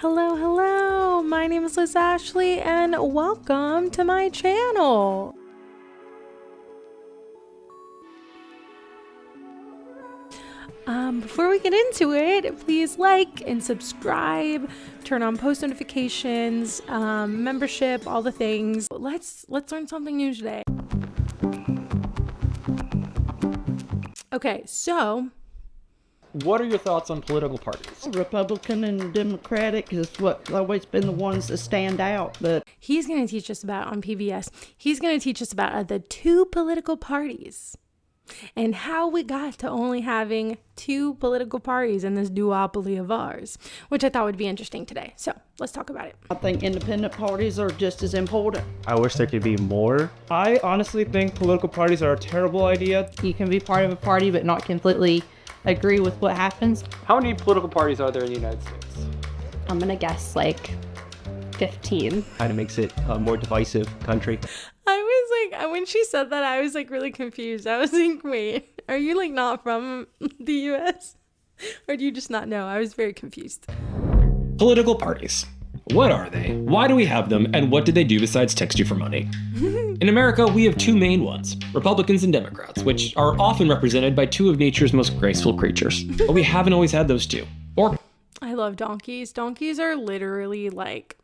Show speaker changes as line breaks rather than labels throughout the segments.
Hello, hello. My name is Liz Ashley and welcome to my channel. Before we get into it, please like and subscribe, turn on post notifications, membership, all the things. Let's learn something new today. Okay, so
what are your thoughts on political parties?
Republican and Democratic is what always been the ones that stand out, but
he's going to teach us about on PBS. He's going to teach us about the two political parties and how we got to only having two political parties in this duopoly of ours, which I thought would be interesting today. So let's talk about it.
I think independent parties are just as important.
I wish there could be more.
I honestly think political parties are a terrible idea.
You can be part of a party but not completely agree with what happens.
How many political parties are there in the United States?
I'm gonna guess like 15.
Kind of makes it a more divisive country.
I was like, when she said that, I was like really confused. I was like, wait, are you like not from the US? Or do you just not know? I was very confused.
Political parties. What are they? Why do we have them? And what do they do besides text you for money? In America, we have two main ones, Republicans and Democrats, which are often represented by two of nature's most graceful creatures. But we haven't always had those two.
I love donkeys. Donkeys are literally like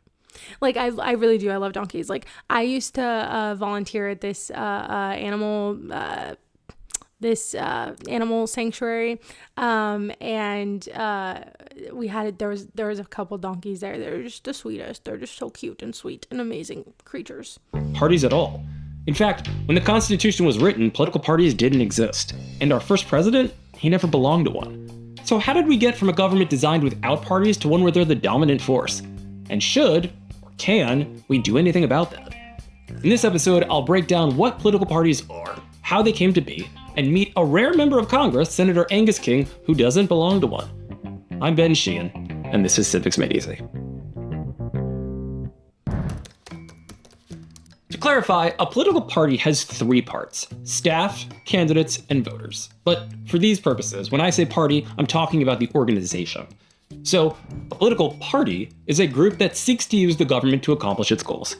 I really do. I love donkeys. Like I used to volunteer at this animal sanctuary, and we had there was a couple donkeys there. They're just the sweetest. They're just so cute and sweet and amazing creatures.
Parties at all. In fact, when the Constitution was written, political parties didn't exist. And our first president, he never belonged to one. So how did we get from a government designed without parties to one where they're the dominant force? And should, or can, we do anything about that? In this episode, I'll break down what political parties are, how they came to be, and meet a rare member of Congress, Senator Angus King, who doesn't belong to one. I'm Ben Sheehan, and this is Civics Made Easy. To clarify, a political party has three parts: staff, candidates, and voters. But for these purposes, when I say party, I'm talking about the organization. So, a political party is a group that seeks to use the government to accomplish its goals.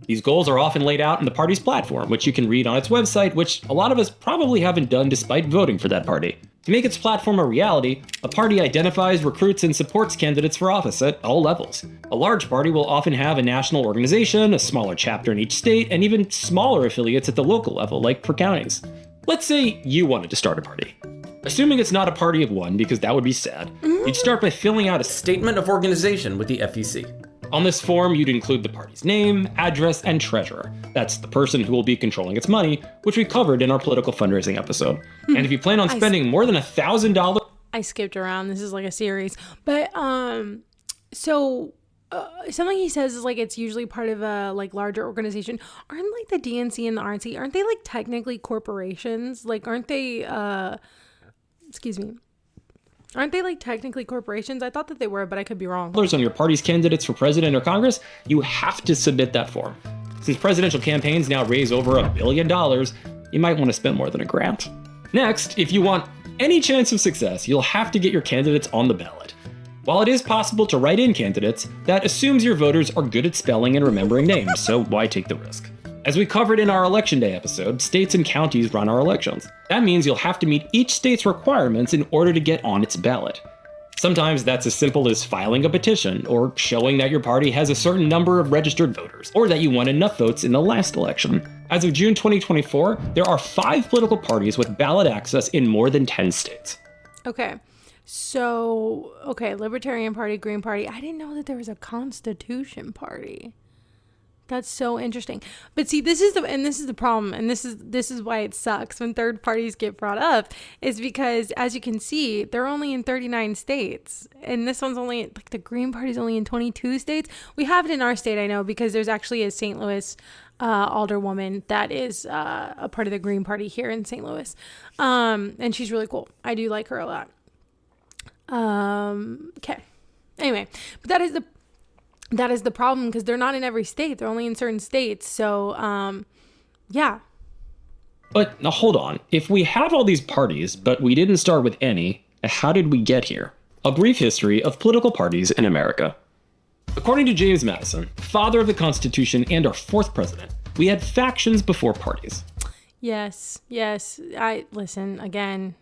These goals are often laid out in the party's platform, which you can read on its website, which a lot of us probably haven't done despite voting for that party. To make its platform a reality, a party identifies, recruits, and supports candidates for office at all levels. A large party will often have a national organization, a smaller chapter in each state, and even smaller affiliates at the local level, like for counties. Let's say you wanted to start a party. Assuming it's not a party of one, because that would be sad, you'd start by filling out a statement of organization with the FEC. On this form, you'd include the party's name, address, and treasurer. That's the person who will be controlling its money, which we covered in our political fundraising episode. And if you plan on spending more than $1,000...
I skipped around. This is like a series. But, something he says is like it's usually part of a like larger organization. Aren't like the DNC and the RNC, aren't they like technically corporations? Like, aren't they, aren't they like technically corporations? I thought that they were, but I could be wrong.
On your party's candidates for president or Congress, you have to submit that form. Since presidential campaigns now raise over $1 billion, you might want to spend more than $1,000. Next, if you want any chance of success, you'll have to get your candidates on the ballot. While it is possible to write in candidates, that assumes your voters are good at spelling and remembering names, so why take the risk? As we covered in our Election Day episode, states and counties run our elections. That means you'll have to meet each state's requirements in order to get on its ballot. Sometimes that's as simple as filing a petition, or showing that your party has a certain number of registered voters, or that you won enough votes in the last election. As of June 2024, there are 5 political parties with ballot access in more than 10 states.
Okay. So, Libertarian Party, Green Party. I didn't know that there was a Constitution Party. That's so interesting. But see, this is the problem, and this is why it sucks when third parties get brought up, is because as you can see, they're only in 39 states, and this one's only like the Green Party's only in 22 states. We have it in our state, I know, because there's actually a St. Louis alderwoman that is a part of the Green Party here in St. Louis, and she's really cool. I do like her a lot. Okay. Anyway, but that is the problem, because they're not in every state. They're only in certain states. So, yeah.
But now hold on. If we have all these parties, but we didn't start with any, how did we get here? A brief history of political parties in America. According to James Madison, father of the Constitution and our fourth president, we had factions before parties.
Yes. I listen again.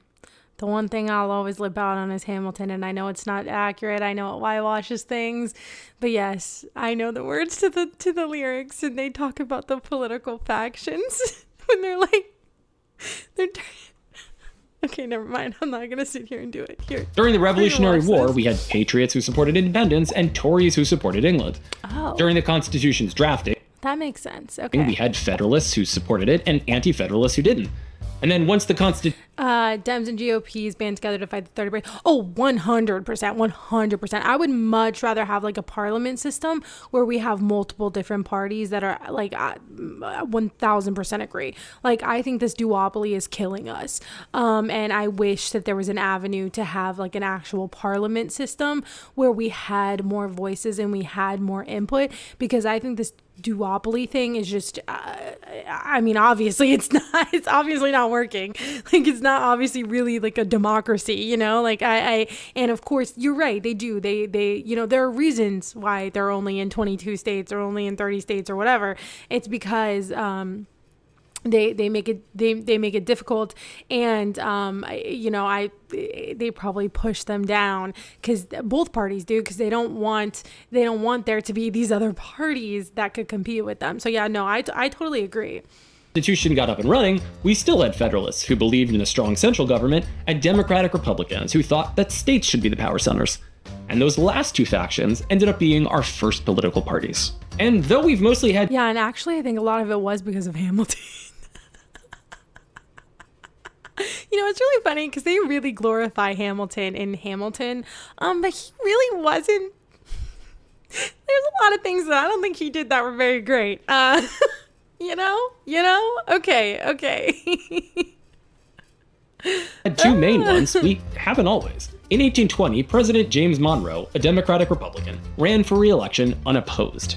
The one thing I'll always lip out on is Hamilton, and I know it's not accurate. I know it whitewashes things, but yes, I know the words to the lyrics, and they talk about the political factions when they're. Okay, never mind. I'm not gonna sit here and do it here.
During the Revolutionary War,
this.
we had patriots who supported independence and Tories who supported England.
Oh,
During the Constitution's drafting,
that makes sense. Okay.
we had Federalists who supported it and Anti-Federalists who didn't. And then once the Constitution...
Dems and GOPs band together to fight the third break. Oh, 100%, 100%. I would much rather have like a parliament system where we have multiple different parties that are like 1000% agree. Like, I think this duopoly is killing us. And I wish that there was an avenue to have like an actual parliament system where we had more voices and we had more input, because I think this duopoly thing is just I mean, obviously it's obviously not working. Like, it's not obviously really like a democracy, you know. Like I and of course you're right, they you know, there are reasons why they're only in 22 states or only in 30 states or whatever. It's because they make it difficult, and they probably push them down, because both parties do, because they don't want there to be these other parties that could compete with them. So yeah, no, I totally agree.
Constitution got up and running, we still had Federalists who believed in a strong central government and Democratic Republicans who thought that states should be the power centers. And those last two factions ended up being our first political parties. And though we've mostly had...
Yeah, and actually I think a lot of it was because of Hamilton. You know, it's really funny because they really glorify Hamilton in Hamilton, but he really wasn't. There's a lot of things that I don't think he did that were very great. You know? Okay.
Had two main ones, we haven't always. In 1820, President James Monroe, a Democratic Republican, ran for re-election unopposed.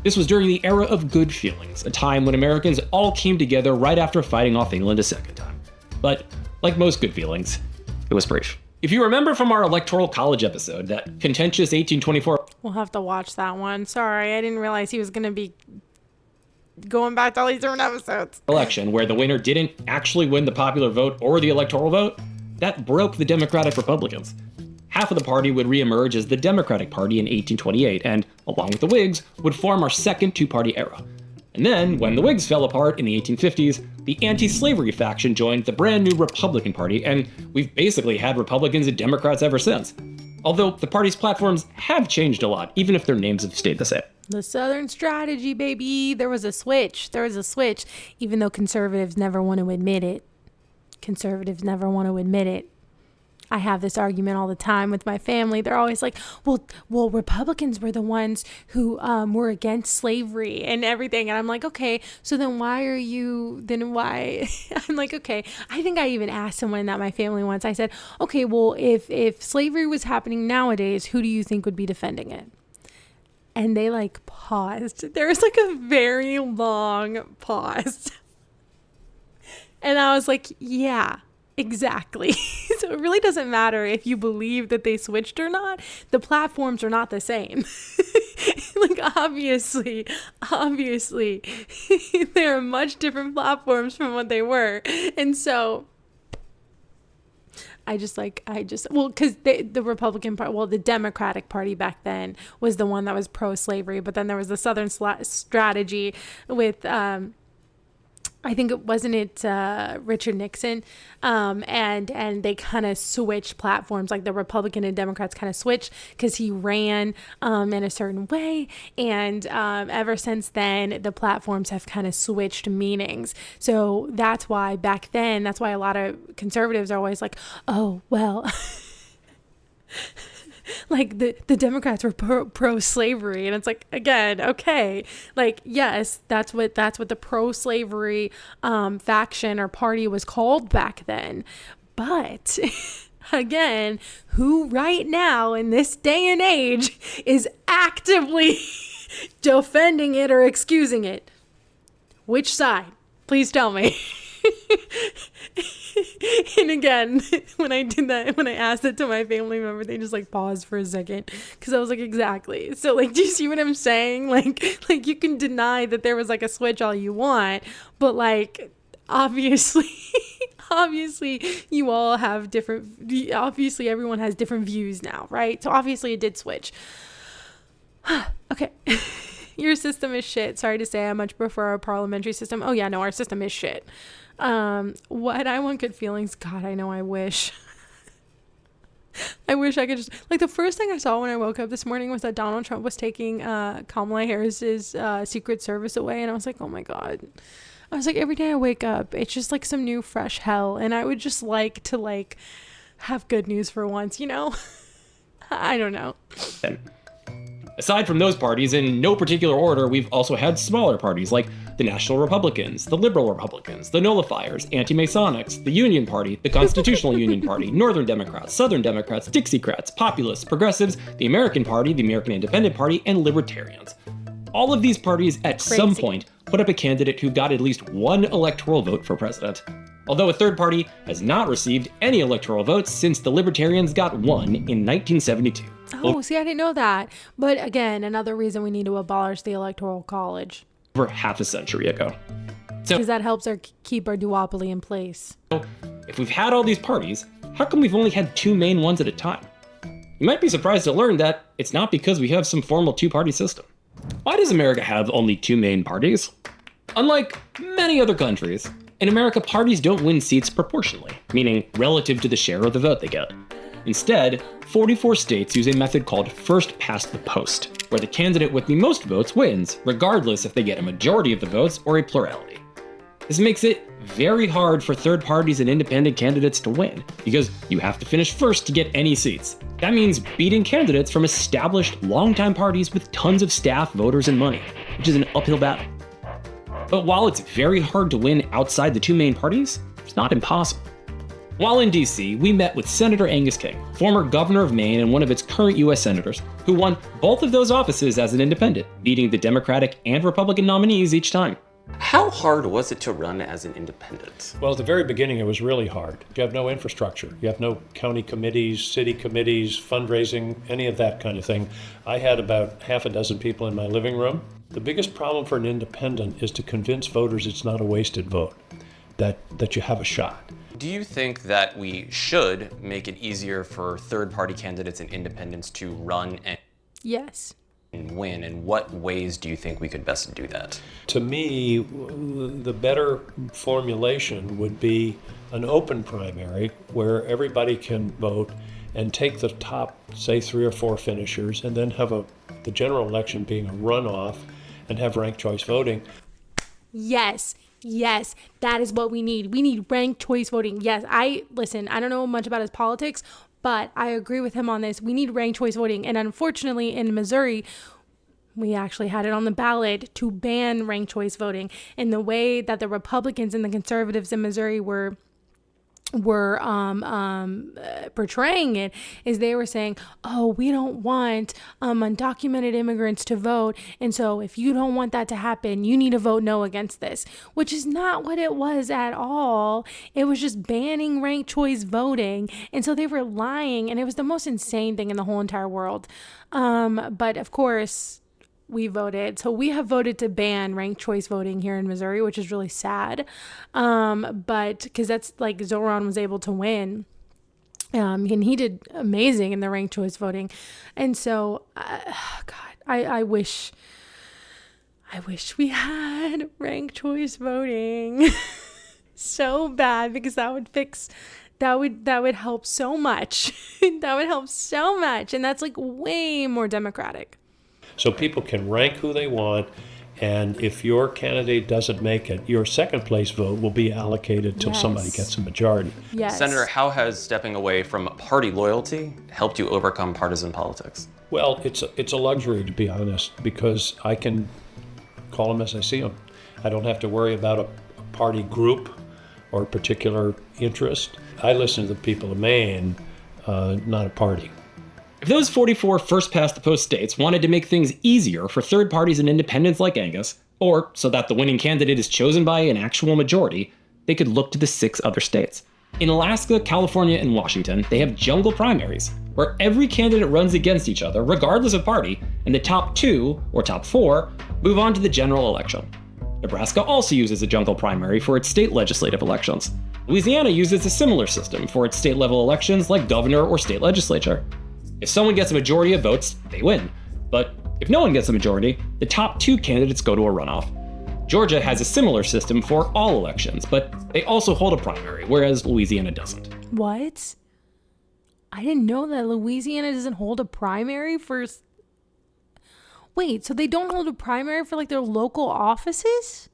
This was during the era of good feelings, a time when Americans all came together right after fighting off England a second time. But, like most good feelings, it was brief. If you remember from our Electoral College episode, that contentious 1824
We'll have to watch that one. Sorry, I didn't realize he was going to be going back to all these different episodes.
election, where the winner didn't actually win the popular vote or the electoral vote, that broke the Democratic Republicans. Half of the party would reemerge as the Democratic Party in 1828, and, along with the Whigs, would form our second two-party era. And then, when the Whigs fell apart in the 1850s, the anti-slavery faction joined the brand new Republican Party, and we've basically had Republicans and Democrats ever since. Although the party's platforms have changed a lot, even if their names have stayed the same.
The Southern strategy, baby. There was a switch, even though conservatives never want to admit it. I have this argument all the time with my family. They're always like, well, Republicans were the ones who were against slavery and everything. And I'm like, okay, so then why? I'm like, okay, I think I even asked someone in my family once. I said, okay, well, if slavery was happening nowadays, who do you think would be defending it? And they like paused. There was like a very long pause. And I was like, yeah. Exactly. So it really doesn't matter if you believe that they switched or not. The platforms are not the same. Like, obviously, there are much different platforms from what they were. And so because the Republican Party, the Democratic Party back then was the one that was pro-slavery, but then there was the Southern strategy with, I think Richard Nixon, and they kind of switched platforms, like the Republican and Democrats kind of switched because he ran in a certain way, and ever since then the platforms have kind of switched meanings. So that's why a lot of conservatives are always like, oh well. Like the Democrats were pro-slavery, and it's like, again, okay, like, yes, that's what the pro-slavery faction or party was called back then, but again, who right now in this day and age is actively defending it or excusing it? Which side? Please tell me. And again, when I did that, when I asked it to my family member, they just like paused for a second because I was like, exactly. So like, do you see what I'm saying? Like you can deny that there was like a switch all you want, but like obviously you all have obviously everyone has different views now, right? So obviously it did switch. Okay. Your system is shit. Sorry to say, I much prefer our parliamentary system. Oh yeah, no, our system is shit. What I want good feelings. God, I know, I wish. I wish I could just, like, the first thing I saw when I woke up this morning was that Donald Trump was taking Kamala Harris's Secret Service away, and I was like, oh my God. I was like, every day I wake up, it's just like some new fresh hell, and I would just like to like have good news for once, you know? I don't know.
Aside from those parties, in no particular order, we've also had smaller parties like the National Republicans, the Liberal Republicans, the Nullifiers, Anti-Masonics, the Union Party, the Constitutional Union Party, Northern Democrats, Southern Democrats, Dixiecrats, Populists, Progressives, the American Party, the American Independent Party, and Libertarians. All of these parties at some point put up a candidate who got at least one electoral vote for president. Although a third party has not received any electoral votes since the Libertarians got one in 1972.
Oh, see, I didn't know that. But again, another reason we need to abolish the Electoral College.
Over half a century ago. So,
because that helps keep our duopoly in place.
If we've had all these parties, how come we've only had two main ones at a time? You might be surprised to learn that it's not because we have some formal two-party system. Why does America have only two main parties? Unlike many other countries, in America, parties don't win seats proportionally, meaning relative to the share of the vote they get. Instead, 44 states use a method called first past the post, where the candidate with the most votes wins, regardless if they get a majority of the votes or a plurality. This makes it very hard for third parties and independent candidates to win, because you have to finish first to get any seats. That means beating candidates from established, longtime parties with tons of staff, voters, and money, which is an uphill battle. But while it's very hard to win outside the two main parties, it's not impossible. While in DC, we met with Senator Angus King, former governor of Maine and one of its current US senators, who won both of those offices as an independent, beating the Democratic and Republican nominees each time.
How hard was it to run as an independent?
Well, at the very beginning, it was really hard. You have no infrastructure. You have no county committees, city committees, fundraising, any of that kind of thing. I had about half a dozen people in my living room. The biggest problem for an independent is to convince voters it's not a wasted vote, that you have a shot.
Do you think that we should make it easier for third-party candidates and independents to run and win? In what ways do you think we could best do that?
To me, the better formulation would be an open primary where everybody can vote and take the top, say, 3 or 4 finishers, and then have the general election being a runoff and have ranked choice voting.
Yes, that is what we need. We need ranked choice voting. Yes, I don't know much about his politics, but I agree with him on this. We need ranked choice voting. And unfortunately, in Missouri, we actually had it on the ballot to ban ranked choice voting. And the way that the Republicans and the conservatives in Missouri were portraying it is they were saying, oh, we don't want undocumented immigrants to vote, and so if you don't want that to happen, you need to vote no against this, which is not what it was at all. It was just banning ranked choice voting, and so they were lying, and it was the most insane thing in the whole entire world. But of course we voted. So we have voted to ban ranked choice voting here in Missouri, which is really sad. But because that's like Zoran was able to win. And he did amazing in the ranked choice voting. And so, I wish we had ranked choice voting so bad, because that would help so much. That would help so much. And that's like way more democratic.
So people can rank who they want, and if your candidate doesn't make it, your second place vote will be allocated till somebody gets a majority.
Yes.
Senator, how has stepping away from party loyalty helped you overcome partisan politics?
Well, it's a luxury, to be honest, because I can call them as I see them. I don't have to worry about a party group or a particular interest. I listen to the people of Maine, not a party.
If those 44 first-past-the-post states wanted to make things easier for third parties and independents like Angus, or so that the winning candidate is chosen by an actual majority, they could look to the 6 other states. In Alaska, California, and Washington, they have jungle primaries, where every candidate runs against each other, regardless of party, and the top 2, or top 4, move on to the general election. Nebraska also uses a jungle primary for its state legislative elections. Louisiana uses a similar system for its state-level elections like governor or state legislature. If someone gets a majority of votes, they win. But if no one gets a majority, the top 2 candidates go to a runoff. Georgia has a similar system for all elections, but they also hold a primary, whereas Louisiana doesn't.
What? I didn't know that Louisiana doesn't hold a primary for... Wait, so they don't hold a primary for like their local offices?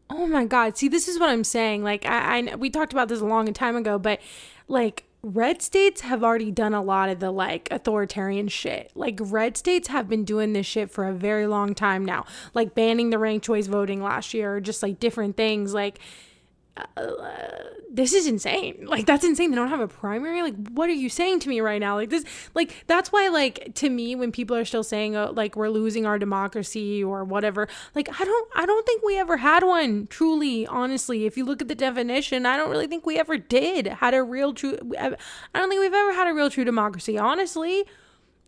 Oh my God. See, this is what I'm saying. Like, we talked about this a long time ago, but like red states have already done a lot of the like authoritarian shit. Like red states have been doing this shit for a very long time now, like banning the ranked choice voting last year, or just like different things. Like, this is insane. Like, that's insane. They don't have a primary. Like, what are you saying to me right now? Like this, like, that's why, like, to me, when people are still saying, like, we're losing our democracy or whatever, like, I don't think we ever had one, truly, honestly. If you look at the definition, I don't really think we ever I don't think we've ever had a real true democracy, honestly.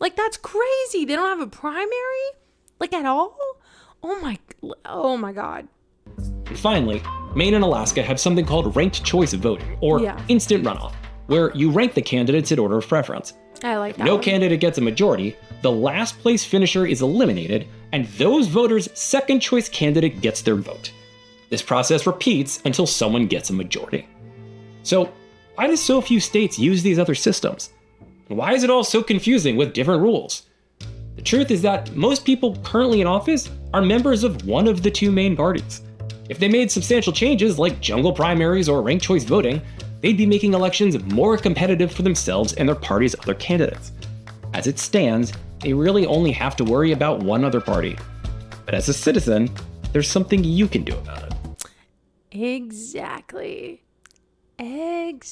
Like, that's crazy. They don't have a primary, like, at all. Oh my God.
Finally, Maine and Alaska have something called ranked choice voting, or instant runoff, where you rank the candidates in order of preference.
I like that.
No
one.
candidate gets a majority, the last place finisher is eliminated, and those voters' second choice candidate gets their vote. This process repeats until someone gets a majority. So, why do so few states use these other systems? And why is it all so confusing with different rules? The truth is that most people currently in office are members of one of the 2 main parties. If they made substantial changes like jungle primaries or ranked choice voting, they'd be making elections more competitive for themselves and their party's other candidates. As it stands, they really only have to worry about one other party. But as a citizen, there's something you can do about it.
Exactly. And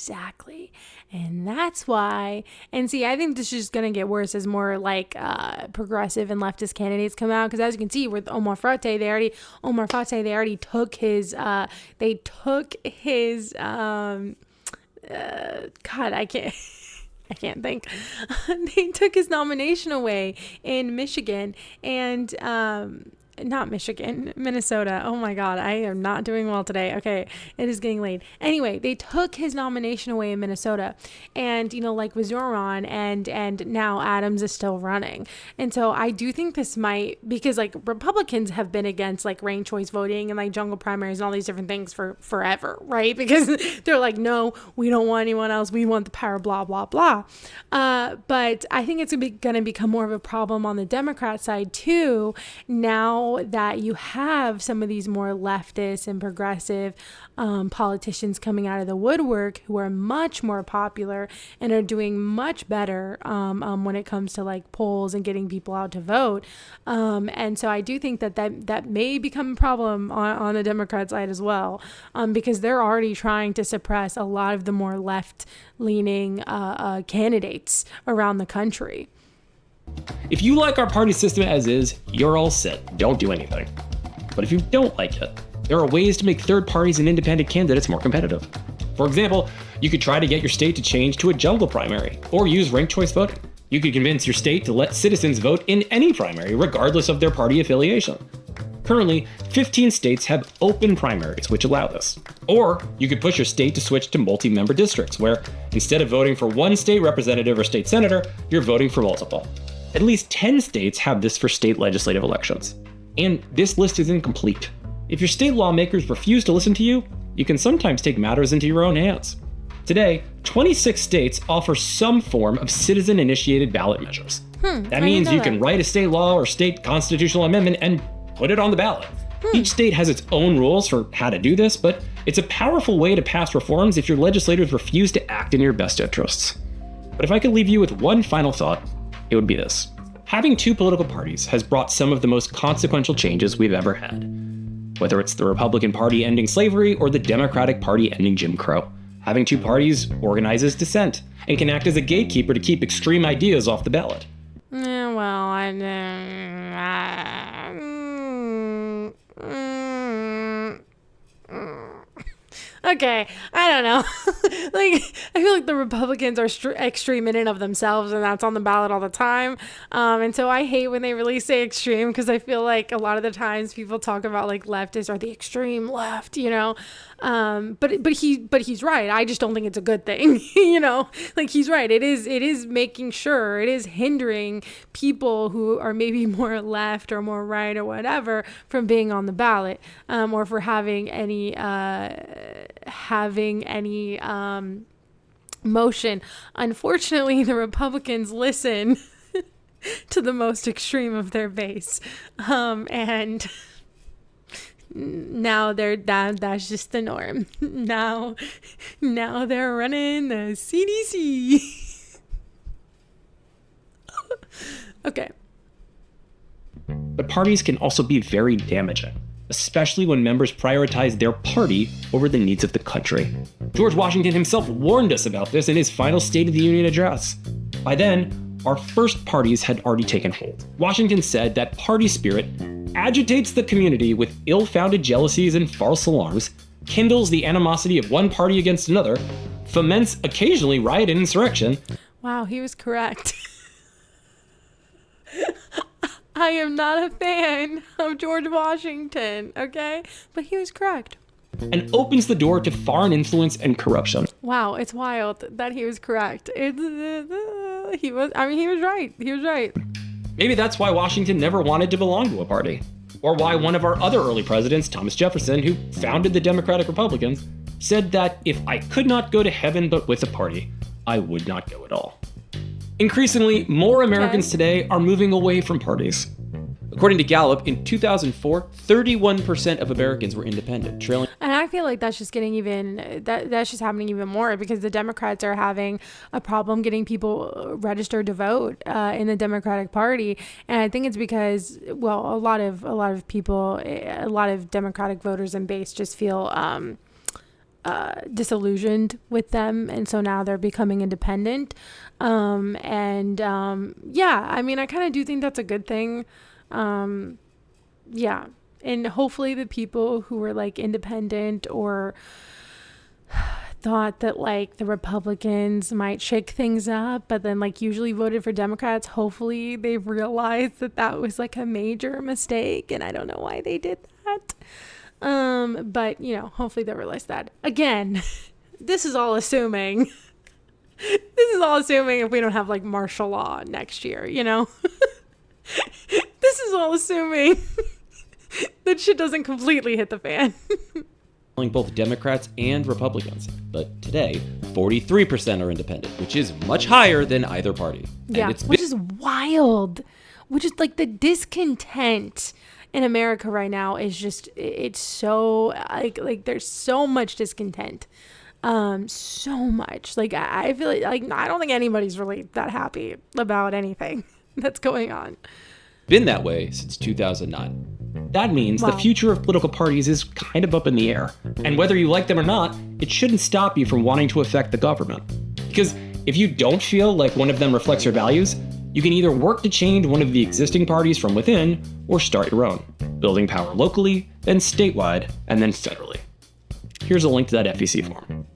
that's why, and see, I think this is just going to get worse as more like progressive and leftist candidates come out, because as you can see with Omar Fate, they already took his God, I can't think. They took his nomination away in Michigan, and not Michigan, Minnesota. Oh my God, I am not doing well today. Okay, it is getting late. Anyway, they took his nomination away in Minnesota, and like with Zoran, and now Adams is still running. And so I do think this might, because like Republicans have been against like ranked choice voting and like jungle primaries and all these different things for forever, right? Because they're like, no, we don't want anyone else. We want the power, blah, blah, blah. But I think it's going to become more of a problem on the Democrat side too, now that you have some of these more leftist and progressive politicians coming out of the woodwork who are much more popular and are doing much better when it comes to like polls and getting people out to vote. And so I do think that may become a problem on the Democrat side as well, because they're already trying to suppress a lot of the more left-leaning candidates around the country.
If you like our party system as is, you're all set. Don't do anything. But if you don't like it, there are ways to make third parties and independent candidates more competitive. For example, you could try to get your state to change to a jungle primary, or use ranked choice voting. You could convince your state to let citizens vote in any primary, regardless of their party affiliation. Currently, 15 states have open primaries which allow this. Or you could push your state to switch to multi-member districts, where instead of voting for one state representative or state senator, you're voting for multiple. At least 10 states have this for state legislative elections. And this list is incomplete. If your state lawmakers refuse to listen to you, you can sometimes take matters into your own hands. Today, 26 states offer some form of citizen-initiated ballot measures. That means you can write a state law or state constitutional amendment and put it on the ballot. Each state has its own rules for how to do this, but it's a powerful way to pass reforms if your legislators refuse to act in your best interests. But if I could leave you with one final thought, it would be this. Having 2 political parties has brought some of the most consequential changes we've ever had. Whether it's the Republican Party ending slavery or the Democratic Party ending Jim Crow, having 2 parties organizes dissent and can act as a gatekeeper to keep extreme ideas off the ballot.
Okay, I don't know. Like, I feel like the Republicans are extreme in and of themselves, and that's on the ballot all the time. And so I hate when they really say extreme, because I feel like a lot of the times people talk about like leftists are the extreme left, you know. But he's right. I just don't think it's a good thing, you know. Like, he's right. It is making sure, it is hindering people who are maybe more left or more right or whatever from being on the ballot, or for having any motion. Unfortunately, the Republicans listen to the most extreme of their base, and now that's just the norm. Now they're running the CDC. Okay.
But parties can also be very damaging, especially when members prioritize their party over the needs of the country. George Washington himself warned us about this in his final State of the Union address. By then, our first parties had already taken hold. Washington said that party spirit agitates the community with ill-founded jealousies and false alarms, kindles the animosity of one party against another, foments occasionally riot and insurrection.
Wow, he was correct. I am not a fan of George Washington, okay? But he was correct.
And opens the door to foreign influence and corruption.
Wow, it's wild that he was correct. He was right. He was right.
Maybe that's why Washington never wanted to belong to a party. Or why one of our other early presidents, Thomas Jefferson, who founded the Democratic Republicans, said that if I could not go to heaven but with a party, I would not go at all. Increasingly, more Americans today are moving away from parties.
According to Gallup, in 2004, 31% of Americans were independent, trailing.
And I feel like that's just getting even, that's just happening even more, because the Democrats are having a problem getting people registered to vote in the Democratic Party. And I think it's because, well, a lot of people, a lot of Democratic voters and base just feel disillusioned with them, and so now they're becoming independent. Yeah, I mean, I kind of do think that's a good thing. Yeah, and hopefully the people who were like independent or thought that like the Republicans might shake things up, but then like usually voted for Democrats, hopefully they've realized that that was like a major mistake, and I don't know why they did that. But you know, hopefully they realize that. Again, this is all assuming if we don't have like martial law next year, you know. This is all assuming that shit doesn't completely hit the fan.
Both Democrats and Republicans. But today, 43% are independent, which is much higher than either party.
Yeah, which is wild. Which is like the discontent in America right now is just, it's so like there's so much discontent. So much. Like I feel like I don't think anybody's really that happy about anything that's going on.
Been that way since 2009.
That means the future of political parties is kind of up in the air. And whether you like them or not, it shouldn't stop you from wanting to affect the government. Because if you don't feel like one of them reflects your values, you can either work to change one of the existing parties from within, or start your own, building power locally, then statewide, and then federally. Here's a link to that FEC form.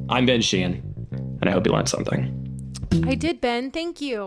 I'm Ben Sheehan, and I hope you learned something.
I did, Ben. Thank you.